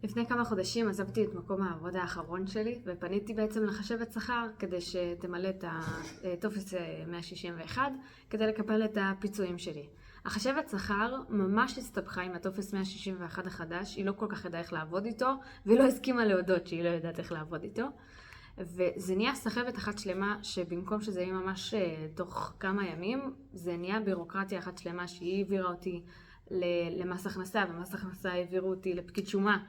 לפני כמה חודשים עזבתי את מקום העבודה האחרון שלי ופניתי בעצם לחשבת שכר כדי שתמלא את הטופס 161 כדי לקבל את הפיצויים שלי. החשבת שכר ממש הסתבכה עם הטופס 161 החדש, היא לא כל כך ידעה איך לעבוד איתו והיא לא הסכימה להודות שהיא לא יודעת איך לעבוד איתו. וזה נהיה סחבת אחת שלמה שבמקום שזה יהיה ממש תוך כמה ימים, זה נהיה בירוקרטיה אחת שלמה שהיא העבירה אותי למס הכנסה ומס הכנסה העבירו אותי לפקיד שומה.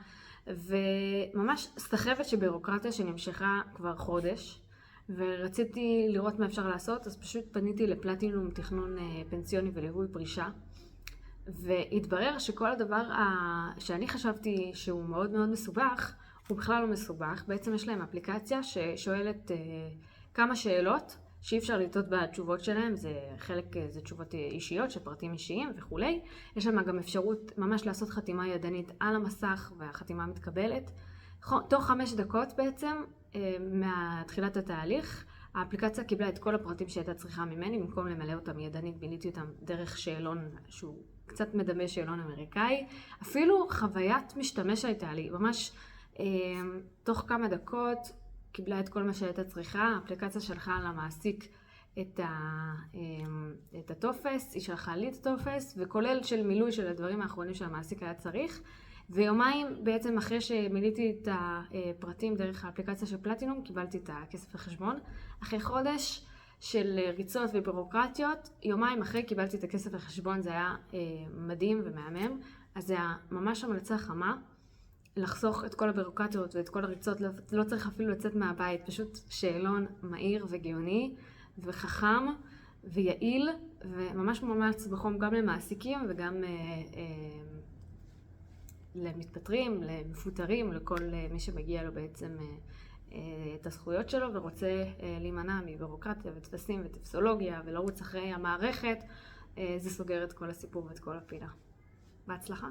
וממש סחבת שבירוקרטיה שנמשכה כבר חודש ורציתי לראות מה אפשר לעשות, אז פשוט פניתי לפלטינום תכנון פנסיוני וליווי פרישה והתברר שכל הדבר שאני חשבתי שהוא מאוד מאוד מסובך הוא בכלל לא מסובך. בעצם יש להם אפליקציה ששואלת כמה שאלות שאי אפשר לטעות בתשובות שלהם, זה תשובות אישיות של פרטים אישיים וכולי. יש להם גם אפשרות ממש לעשות חתימה ידנית על המסך והחתימה מתקבלת. תוך 5 דקות בעצם מתחילת התהליך, האפליקציה קיבלה את כל הפרטים שהייתה צריכה ממני, במקום למלא אותם ידנית, ביליתי אותם דרך שאלון שהוא קצת מדמה שאלון אמריקאי. אפילו חוויית משתמש הייתה לי, ממש תוך כמה דקות קיבלה את כל מה שהייתה צריכה. האפליקציה שלחה למעסיק את הטופס, היא שלחה לי את הטופס, וכולל של מילוי של הדברים האחרונים שהמעסיק היה צריך. ויומיים בעצם אחרי שמילאתי את הפרטים דרך האפליקציה של פלטינום, קיבלתי את הכסף לחשבון. אחרי חודש של ריצות ובירוקרטיות, יומיים אחרי קיבלתי את הכסף לחשבון, זה היה מדהים ומהמם. אז זה היה ממש המלצה חמה. לחסוך את כל הבירוקרטיות ואת כל הריצות, לא צריך אפילו לצאת מהבית, פשוט שאלון מהיר וגאוני וחכם ויעיל, וממש ממש בחום גם למעסיקים וגם למתפטרים, למפוטרים, לכל מי שמגיע לו בעצם את הזכויות שלו ורוצה להימנע מבירוקרטיה וטפסים וטפסולוגיה ולרוץ אחרי המערכת. זה סוגר את כל הסיפור ואת כל הפינה. בהצלחה.